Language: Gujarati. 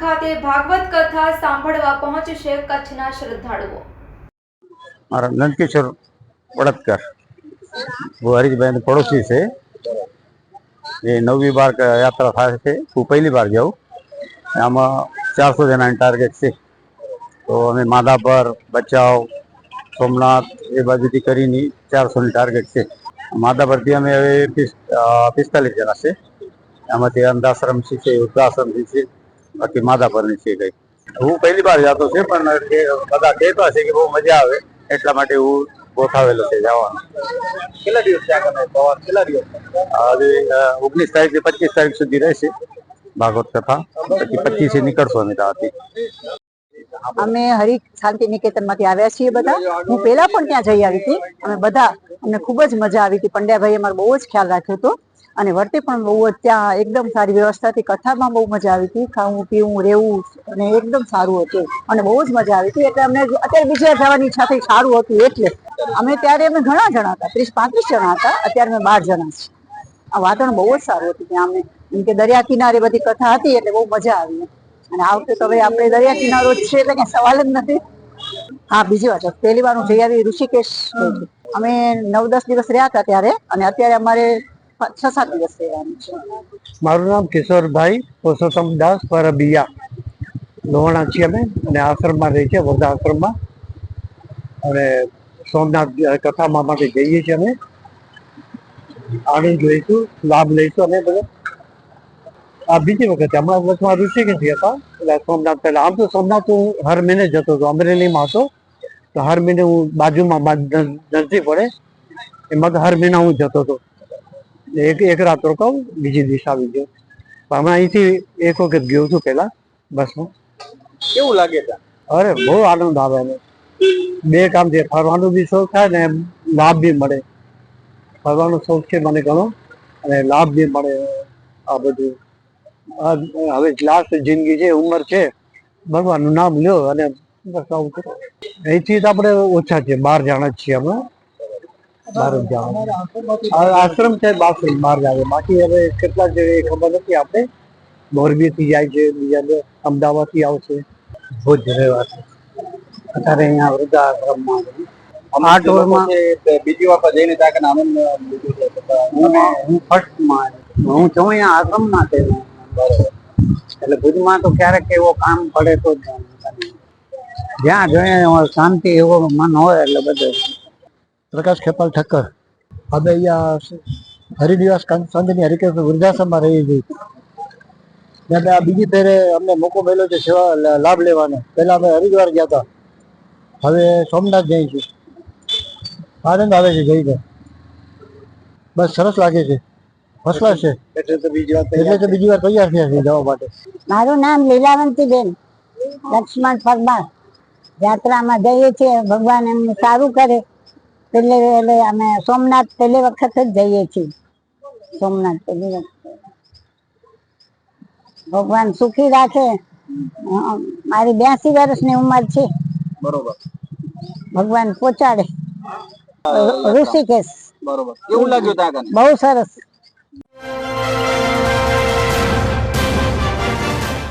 ખાતે ભાગવત કથા સાંભળવા પહોંચશે કચ્છના શ્રદ્ધાળુઓ। મારા નંદकिशोर वड़दकर वो हरीशभाई पड़ोसी से ये 9वीं बार यात्रा था हूँ पहली बार जाऊँ आमा 400 जना टार्गेट से तो अमे माधापर बचाव सोमनाथ ये बाजू करी 400 टार्गेट से माधापर थी अमे 45 जना से आम अंधाश्रम से वृद्धाश्रम से बाकी माधापर से गई हूँ पहली बार जातो छे पण बधा कहता छे कि बहुत मजा आवे એટલા માટે હું ગોઠાવેલો છે જવાનો। કેટલા દિવસ ત્યાં તમે પ્રવાસ કેટલા દિવસ? હવે 19 તારીખ થી 25 તારીખ સુધી રહેશે ભાગવત કથા, પછી 25 નીકળશો અમે ત્યાંથી। અમે હરિ શાંતિ નિકેતન માંથી આવ્યા છીએ બધા। હું પહેલા પણ ત્યાં જઈ આવી હતી। અમે બધા અમને ખૂબ જ મજા આવી હતી। પંડ્યાભાઈએ અમારો બહુ જ ખ્યાલ રાખ્યો હતો અને વર્તે પણ બહુ જ ત્યાં એકદમ સારી વ્યવસ્થા હતી। કથામાં બહુ મજા આવી હતી, ખાવું પીવું રહેવું અને એકદમ સારું હતું અને બહુ જ મજા આવી હતી। એટલે અમને અત્યારે બીજે જવાની ઈચ્છા થઈ, સારું હતું એટલે અમે ત્યારે અમે ઘણા જણા હતા, 30-35 જણા હતા, અત્યારે અમે 12 જણા છીએ। આ વાતાવરણ બહુ જ સારું હતું ત્યાં અમને, કેમ કે દરિયા કિનારે બધી કથા હતી એટલે બહુ મજા આવી। અને આ વખતે તો હવે આપણે દરિયા કિનારો જ છે એટલે કઈ સવાલ જ નથી। હા, બીજી વાત, પહેલી વાર હું જઈ આવી ઋષિકેશ ગઈ હતી। અમે 9-10 દિવસ રહ્યા હતા ત્યારે અને અત્યારે અમારે 6-7 દિવસ રહેવાનું છે। મારું નામ કિશોરભાઈ પુરુષોત્તમદાસ પરબિયા, લોહાણા છીએ અમે અને આશ્રમમાં રહીએ છીએ, વૃદ્ધાશ્રમમાં। અને સોમનાથ કથામાં માટે જઈએ છીએ અમે, આનંદ લઈશું, લાભ લઈશું અમે બધા। આ બીજી વખત હમણાં વચમાં ઋષિકેશ ગયા હતા એટલે સોમનાથ પહેલા। આમ તો સોમનાથ હું હર મહિને જતો હતો, અમરેલીમાં હતો તો હર મહિને હું બાજુમાં નજદીક પડે એમાં તો હર મહિના હું જતો હતો। એક રાત રોકાવું, બીજી દિવસ આવી ગયો। પણ હમણાં અહીંથી એક વખત ગયો છું પેલા બસમાં। કેવું લાગે છે? અરે બહુ આનંદ આવે અમે, બે કામ છે, ફરવાનો બી શોખ થાય ને લાભ બી મળે। ફરવાનો શોખ છે મને ઘણો અને લાભ બી મળે। આ બધું હવે લાસ્ટ જિંદગી છે, ઉંમર છે, ભગવાનનું નામ લ્યો અને બસ આવું કરો। અહીંથી તો આપણે ઓછા છે, 12 જણા જ છીએ અમે, 12 જણા આશ્રમ છે, 12 જાય, બાકી હવે કેટલા છે એ ખબર નથી। આપણે મોરબી થી જાય છે, બીજા અમદાવાદ થી આવશે, ભુજ રહેવાથી અત્યારે અહીંયા વૃદ્ધાશ્રમમાં આ ટોળમાં બીજી વાર જઈને ત્યાં આનંદ હું ફર્સ્ટમાં હું છું અહીંયા આશ્રમમાં છે। એટલે ભુજમાં તો ક્યારેક એવો કામ પડે તો જ્યાં જોઈએ શાંતિ એવો મન હોય એટલે બધે। પ્રકાશ ખેપાલ ઠક્કર, અમે અહીંયા હરિનિવાસ સંતની હરિકેશ વૃદ્ધાશ્રમમાં રહી છીએ। ત્યાં આ બીજી ફેરે અમને મોકો મળ્યો છે સેવા લાભ લેવાનો। પહેલા અમે હરિદ્વાર ગયા હતા, હવે સોમનાથ જઈએ છીએ। આનંદ આવે છે જઈને, બસ સરસ લાગે છે, ફર્સ્ટ ક્લાસ છે। એટલે તો બીજી વાર તૈયાર થયા છે જવા માટે। મારું નામ લીલાવંતીબેન લક્ષ્મણ પરમાર। યાત્રામાં જઈએ છીએ, ભગવાન એમને સારું કરે। એટલે અમે સોમનાથ પહેલી વખત જ જઈએ છીએ। સોમનાથ પહેલી વખત ભગવાન સુખી રાખે। મારી 82 વર્ષની ઉંમર છે, બરોબર, ભગવાન પહોંચાડે ઋષિકેશ। બરોબર, કેવું લાગ્યું ત્યાં? બહુ સરસ,